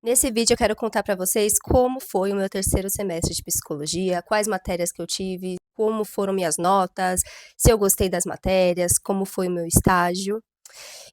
Nesse vídeo eu quero contar para vocês como foi o meu terceiro semestre de psicologia, quais matérias que eu tive, como foram minhas notas, se eu gostei das matérias, como foi o meu estágio.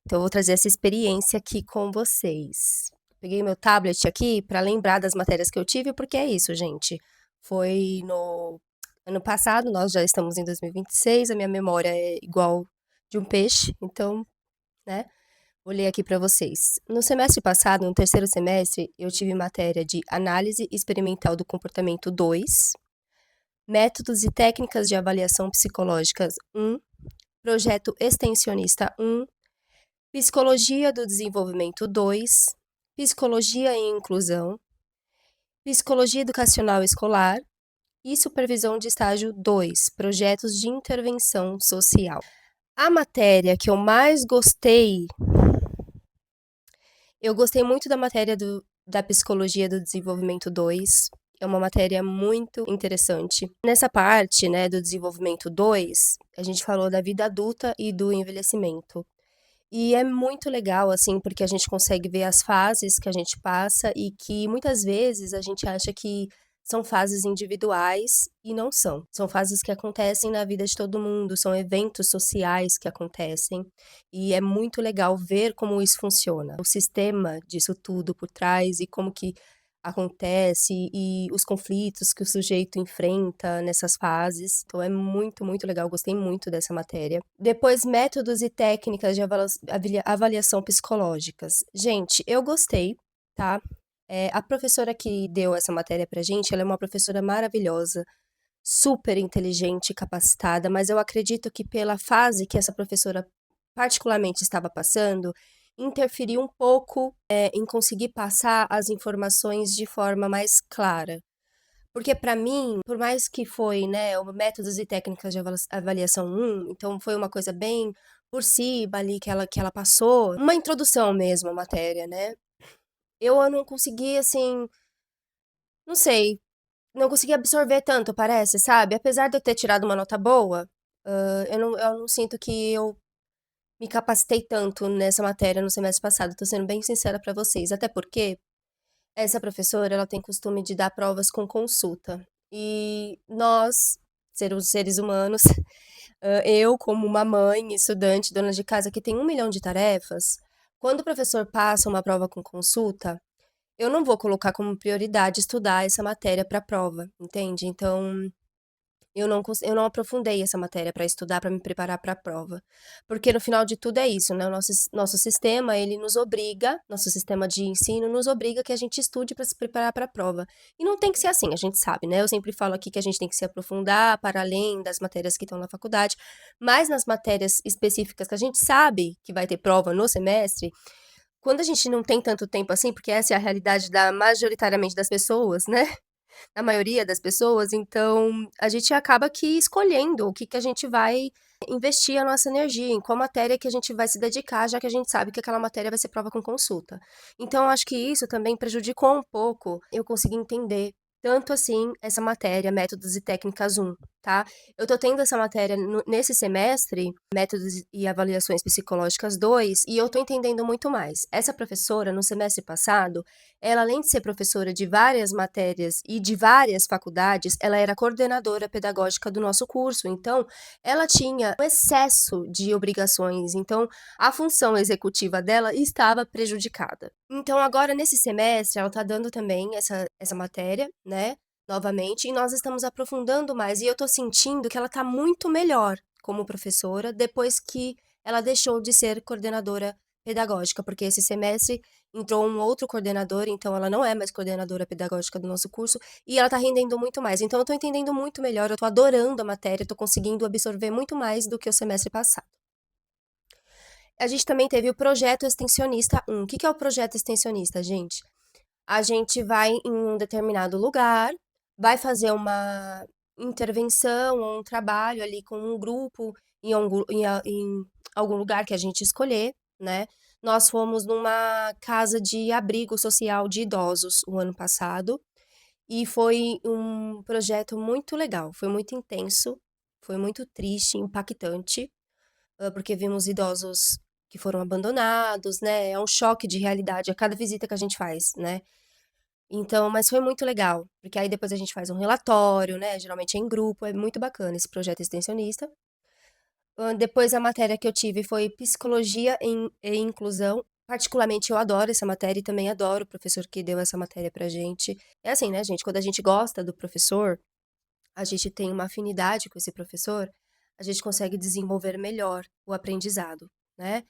Então eu vou trazer essa experiência aqui com vocês. Peguei meu tablet aqui para lembrar das matérias que eu tive, porque é isso, gente. Foi no ano passado, nós já estamos em 2026, a minha memória é igual de um peixe, então, né? Vou ler aqui para vocês. No semestre passado, no terceiro semestre, eu tive matéria de Análise Experimental do Comportamento 2, Métodos e Técnicas de Avaliação Psicológicas 1, Projeto Extensionista 1, Psicologia do Desenvolvimento 2, Psicologia e Inclusão, Psicologia Educacional Escolar e Supervisão de Estágio 2, Projetos de Intervenção Social. A matéria que eu mais gostei, eu gostei muito da matéria da Psicologia do Desenvolvimento 2. É uma matéria muito interessante. Nessa parte, né, do desenvolvimento 2, a gente falou da vida adulta e do envelhecimento. E é muito legal, assim, porque a gente consegue ver as fases que a gente passa e que muitas vezes a gente acha que são fases individuais e não são. São fases que acontecem na vida de todo mundo, são eventos sociais que acontecem. E é muito legal ver como isso funciona, o sistema disso tudo por trás e como que acontece e os conflitos que o sujeito enfrenta nessas fases. Então é muito, muito legal, gostei muito dessa matéria. Depois, métodos e técnicas de avaliação psicológicas. Gente, eu gostei, tá? A professora que deu essa matéria pra gente, ela é uma professora maravilhosa, super inteligente e capacitada, mas eu acredito que pela fase que essa professora particularmente estava passando, interferiu um pouco, em conseguir passar as informações de forma mais clara. Porque para mim, por mais que foi, né, o métodos e técnicas de avaliação 1, então foi uma coisa bem por cima ali que ela passou, uma introdução mesmo à matéria, né. Eu não consegui, assim, não sei, não consegui absorver tanto, parece, sabe. Apesar de eu ter tirado uma nota boa, eu não sinto que eu me capacitei tanto nessa matéria no semestre passado, tô sendo bem sincera pra vocês, até porque essa professora, ela tem costume de dar provas com consulta. E nós, os seres humanos, eu como uma mãe, estudante, dona de casa que tem 1 milhão de tarefas, quando o professor passa uma prova com consulta, eu não vou colocar como prioridade estudar essa matéria para a prova, entende? Então, eu não aprofundei essa matéria para estudar, para me preparar para a prova. Porque no final de tudo é isso, né, o nosso sistema, ele nos obriga, nosso sistema de ensino nos obriga que a gente estude para se preparar para a prova. E não tem que ser assim, a gente sabe, né, eu sempre falo aqui que a gente tem que se aprofundar para além das matérias que estão na faculdade, mas nas matérias específicas que a gente sabe que vai ter prova no semestre, quando a gente não tem tanto tempo assim, porque essa é a realidade da majoritariamente das pessoas, né, na maioria das pessoas, então a gente acaba que escolhendo o que que a gente vai investir a nossa energia, em qual matéria que a gente vai se dedicar, já que a gente sabe que aquela matéria vai ser prova com consulta. Então acho que isso também prejudicou um pouco eu conseguir entender tanto assim essa matéria, Métodos e Técnicas 1, tá. Eu tô tendo essa matéria nesse semestre, Métodos e Avaliações Psicológicas 2, e eu tô entendendo muito mais. Essa professora, no semestre passado, ela, além de ser professora de várias matérias e de várias faculdades, ela era coordenadora pedagógica do nosso curso, então ela tinha um excesso de obrigações, então a função executiva dela estava prejudicada. Então agora nesse semestre ela está dando também essa matéria, né, novamente, e nós estamos aprofundando mais, e eu estou sentindo que ela está muito melhor como professora depois que ela deixou de ser coordenadora pedagógica, porque esse semestre entrou um outro coordenador, então ela não é mais coordenadora pedagógica do nosso curso, e ela tá rendendo muito mais. Então eu tô entendendo muito melhor, eu tô adorando a matéria, tô conseguindo absorver muito mais do que o semestre passado. A gente também teve o projeto extensionista 1. O que que é o projeto extensionista, gente? A gente vai em um determinado lugar, vai fazer uma intervenção ou um trabalho ali com um grupo em algum lugar que a gente escolher, né? Nós fomos numa casa de abrigo social de idosos o ano passado e foi um projeto muito legal, foi muito intenso, foi muito triste, impactante, porque vimos idosos que foram abandonados, né, é um choque de realidade a cada visita que a gente faz, né. Então, mas foi muito legal, porque aí depois a gente faz um relatório, né, geralmente é em grupo, é muito bacana esse projeto extensionista. Depois a matéria que eu tive foi psicologia e inclusão. Particularmente eu adoro essa matéria e também adoro o professor que deu essa matéria pra gente. É assim, né, gente, quando a gente gosta do professor, a gente tem uma afinidade com esse professor, a gente consegue desenvolver melhor o aprendizado, né.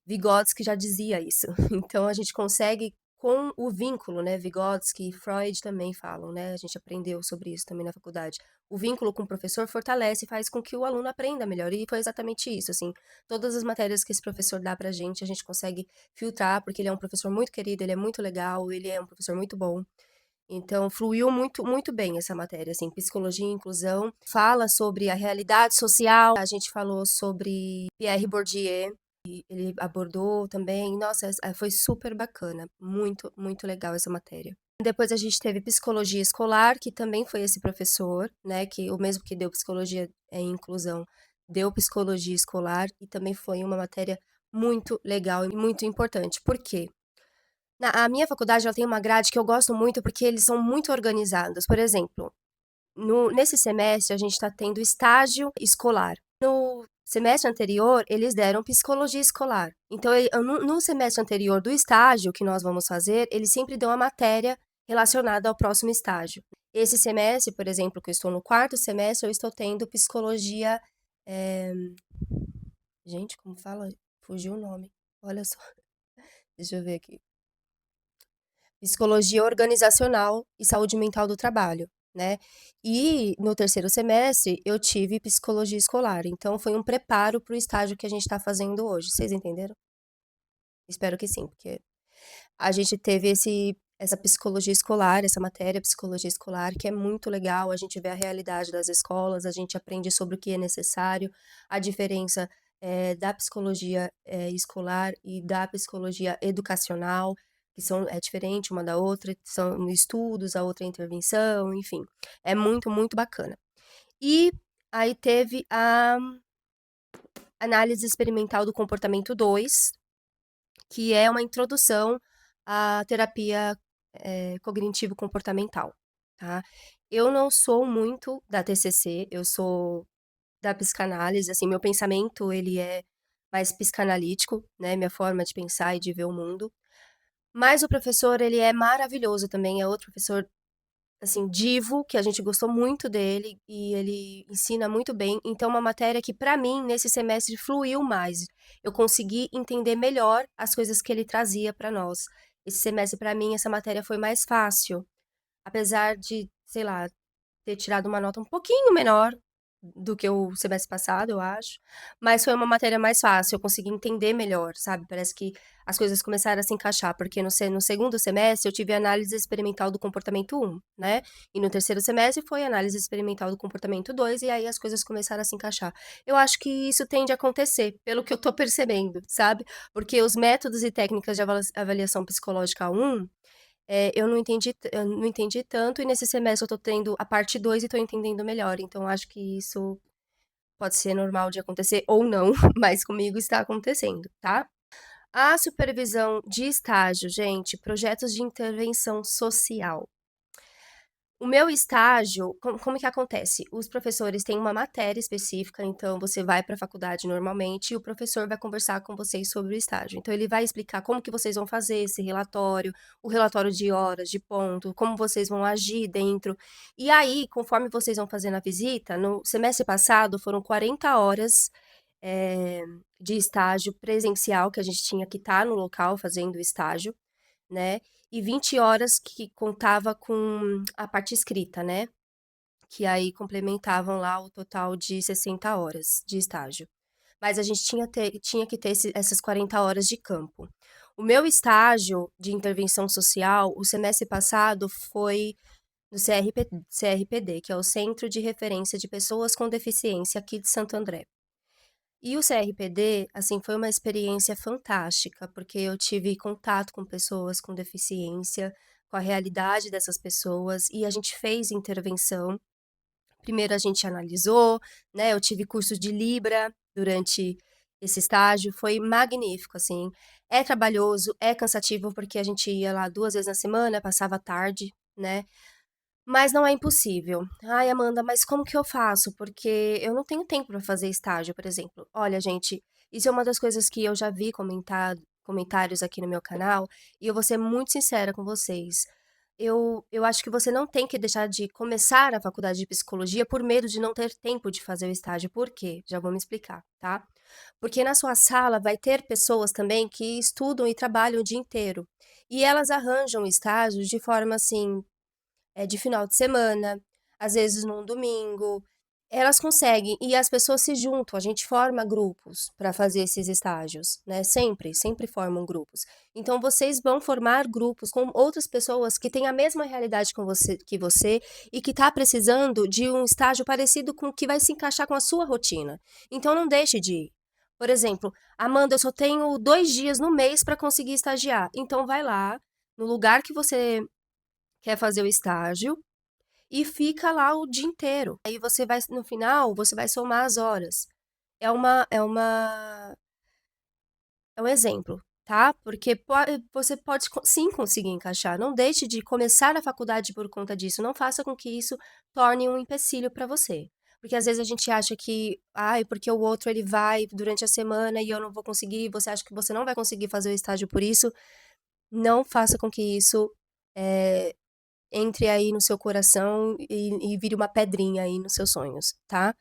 Vygotsky já dizia isso. Então a gente consegue com o vínculo, né, Vygotsky e Freud também falam, né, a gente aprendeu sobre isso também na faculdade. O vínculo com o professor fortalece e faz com que o aluno aprenda melhor, e foi exatamente isso, assim, todas as matérias que esse professor dá pra gente, a gente consegue filtrar, porque ele é um professor muito querido, ele é muito legal, ele é um professor muito bom. Então fluiu muito muito bem essa matéria, assim, psicologia e inclusão, fala sobre a realidade social, a gente falou sobre Pierre Bourdieu, ele abordou também. Nossa, foi super bacana, muito, muito legal essa matéria. Depois a gente teve psicologia escolar, que também foi esse professor, né, que o mesmo que deu psicologia e inclusão, deu psicologia escolar e também foi uma matéria muito legal e muito importante. Por quê? A minha faculdade ela tem uma grade que eu gosto muito porque eles são muito organizados. Por exemplo, nesse semestre a gente está tendo estágio escolar. No semestre anterior, eles deram psicologia escolar. Então, no semestre anterior do estágio que nós vamos fazer, eles sempre dão a matéria relacionada ao próximo estágio. Esse semestre, por exemplo, que eu estou no quarto semestre, eu estou tendo psicologia. eh, Gente, como fala? Fugiu o nome. Olha só, deixa eu ver aqui. Psicologia organizacional e saúde mental do trabalho, né. E no terceiro semestre eu tive psicologia escolar, então foi um preparo para o estágio que a gente está fazendo hoje, vocês entenderam? Espero que sim, porque a gente teve essa psicologia escolar, essa matéria psicologia escolar, que é muito legal, a gente vê a realidade das escolas, a gente aprende sobre o que é necessário, a diferença, da psicologia, escolar e da psicologia educacional, que é diferente uma da outra, são estudos, a outra é intervenção, enfim, é muito, muito bacana. E aí teve a análise experimental do comportamento 2, que é uma introdução à terapia, cognitivo-comportamental, tá. Eu não sou muito da TCC, eu sou da psicanálise, assim, meu pensamento ele é mais psicanalítico, né, minha forma de pensar e de ver o mundo, mas o professor ele é maravilhoso também, é outro professor assim, Divo, que a gente gostou muito dele e ele ensina muito bem. Então, uma matéria que, para mim, nesse semestre fluiu mais. Eu consegui entender melhor as coisas que ele trazia para nós. Esse semestre, para mim, essa matéria foi mais fácil. Apesar de, sei lá, ter tirado uma nota um pouquinho menor do que o semestre passado, eu acho, mas foi uma matéria mais fácil, eu consegui entender melhor, sabe, parece que as coisas começaram a se encaixar, porque no segundo semestre eu tive análise experimental do comportamento 1, né, e no terceiro semestre foi análise experimental do comportamento 2 e aí as coisas começaram a se encaixar. Eu acho que isso tende a acontecer, pelo que eu tô percebendo, sabe, porque os métodos e técnicas de avaliação psicológica 1 eu não entendi tanto e nesse semestre eu tô tendo a parte 2 e tô entendendo melhor, então acho que isso pode ser normal de acontecer ou não, mas comigo está acontecendo, tá. A supervisão de estágio, gente, projetos de intervenção social. O meu estágio, como que acontece? Os professores têm uma matéria específica, então você vai para a faculdade normalmente e o professor vai conversar com vocês sobre o estágio. Então ele vai explicar como que vocês vão fazer esse relatório, o relatório de horas, de ponto, como vocês vão agir dentro. E aí, conforme vocês vão fazendo a visita, no semestre passado foram 40 horas, eh, de estágio presencial que a gente tinha que estar no local fazendo o estágio, né, e 20 horas que contava com a parte escrita, né, que aí complementavam lá o total de 60 horas de estágio. Mas a gente tinha que ter essas 40 horas de campo. O meu estágio de intervenção social, o semestre passado foi no CRPD, que é o Centro de Referência de Pessoas com Deficiência aqui de Santo André. E o CRPD, assim, foi uma experiência fantástica, porque eu tive contato com pessoas com deficiência, com a realidade dessas pessoas, e a gente fez intervenção. Primeiro a gente analisou, né, eu tive curso de Libra durante esse estágio, foi magnífico, assim. É trabalhoso, é cansativo, porque a gente ia lá 2 vezes na semana, passava a tarde, né, mas não é impossível. "Ai, Amanda, mas como que eu faço? Porque eu não tenho tempo para fazer estágio", por exemplo. Olha, gente, isso é uma das coisas que eu já vi comentários aqui no meu canal, e eu vou ser muito sincera com vocês. Eu acho que você não tem que deixar de começar a faculdade de psicologia por medo de não ter tempo de fazer o estágio. Por quê? Já vou me explicar, tá? Porque na sua sala vai ter pessoas também que estudam e trabalham o dia inteiro. E elas arranjam estágios de forma assim, de final de semana, às vezes num domingo. Elas conseguem e as pessoas se juntam, a gente forma grupos para fazer esses estágios, né, sempre formam grupos. Então vocês vão formar grupos com outras pessoas que têm a mesma realidade com você e que está precisando de um estágio parecido com o que vai se encaixar com a sua rotina. Então não deixe de ir. Por exemplo: "Amanda, eu só tenho 2 dias no mês para conseguir estagiar", então vai lá, no lugar que você quer fazer o estágio, e fica lá o dia inteiro. Aí você vai no final, você vai somar as horas. É um exemplo, tá, porque você pode sim conseguir encaixar, não deixe de começar a faculdade por conta disso, não faça com que isso torne um empecilho para você. Porque às vezes a gente acha que: "Ai, porque o outro ele vai durante a semana e eu não vou conseguir", você acha que você não vai conseguir fazer o estágio por isso, não faça com que isso, eh, entre aí no seu coração e vire uma pedrinha aí nos seus sonhos, tá?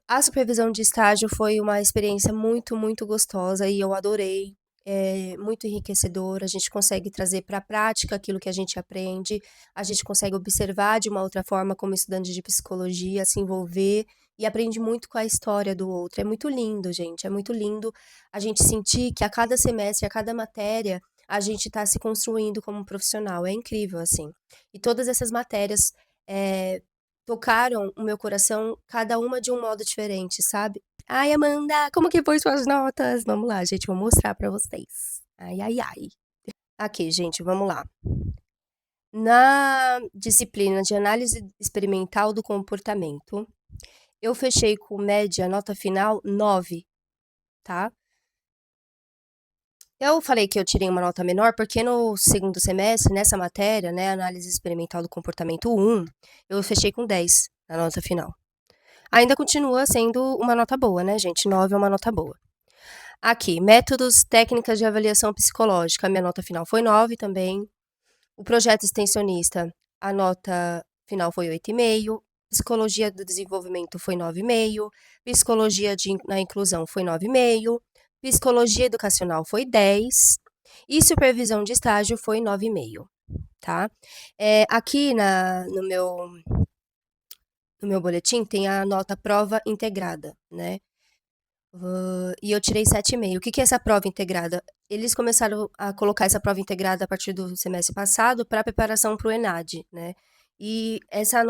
A supervisão de estágio foi uma experiência muito, muito gostosa e eu adorei. É muito enriquecedor, a gente consegue trazer para a prática aquilo que a gente aprende, a gente consegue observar de uma outra forma como estudante de psicologia, se envolver e aprende muito com a história do outro. É muito lindo, gente, é muito lindo a gente sentir que a cada semestre, a cada matéria, a gente está se construindo como profissional. É incrível, assim. E todas essas matérias, eh, tocaram o meu coração, cada uma de um modo diferente, sabe. "Ai, Amanda, como que foi suas notas?" Vamos lá, gente, vou mostrar pra vocês. Ai, ai, ai. Aqui, gente, vamos lá. Na disciplina de análise experimental do comportamento, eu fechei com média, nota final 9, tá. Eu falei que eu tirei uma nota menor, porque no segundo semestre, nessa matéria, né, análise experimental do comportamento 1, eu fechei com 10 na nota final. Ainda continua sendo uma nota boa, né, gente, 9 é uma nota boa. Aqui, métodos, técnicas de avaliação psicológica, a minha nota final foi 9 também. O projeto extensionista, a nota final foi 8,5. Psicologia do desenvolvimento foi 9,5. Psicologia na inclusão foi 9,5. Psicologia educacional foi 10. E supervisão de estágio foi 9,5, tá? Aqui no meu boletim tem a nota prova integrada, né? E eu tirei 7,5. O que que é essa prova integrada? Eles começaram a colocar essa prova integrada a partir do semestre passado para preparação para o ENAD, né. E essa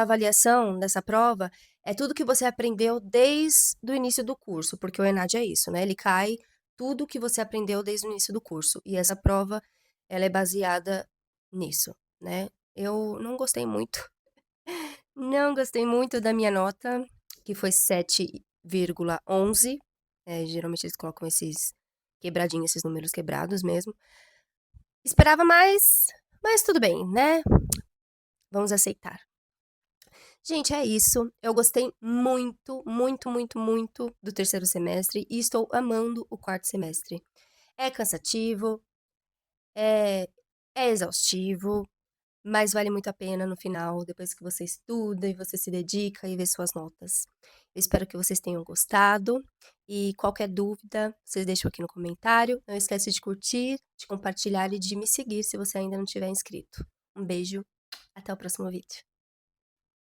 avaliação dessa prova é tudo que você aprendeu desde o início do curso, porque o ENAD é isso, né, ele cai tudo que você aprendeu desde o início do curso, e essa prova, ela é baseada nisso, né. Eu não gostei muito da minha nota, que foi 7,11. Geralmente eles colocam esses quebradinhos, esses números quebrados mesmo. Esperava mais, mas tudo bem, né, vamos aceitar. Gente, é isso. Eu gostei muito, muito, muito, muito do terceiro semestre e estou amando o quarto semestre. É cansativo, é é exaustivo, mas vale muito a pena no final, depois que você estuda e você se dedica e vê suas notas. Eu espero que vocês tenham gostado e qualquer dúvida, vocês deixam aqui no comentário. Não esquece de curtir, de compartilhar e de me seguir se você ainda não tiver inscrito. Um beijo, até o próximo vídeo.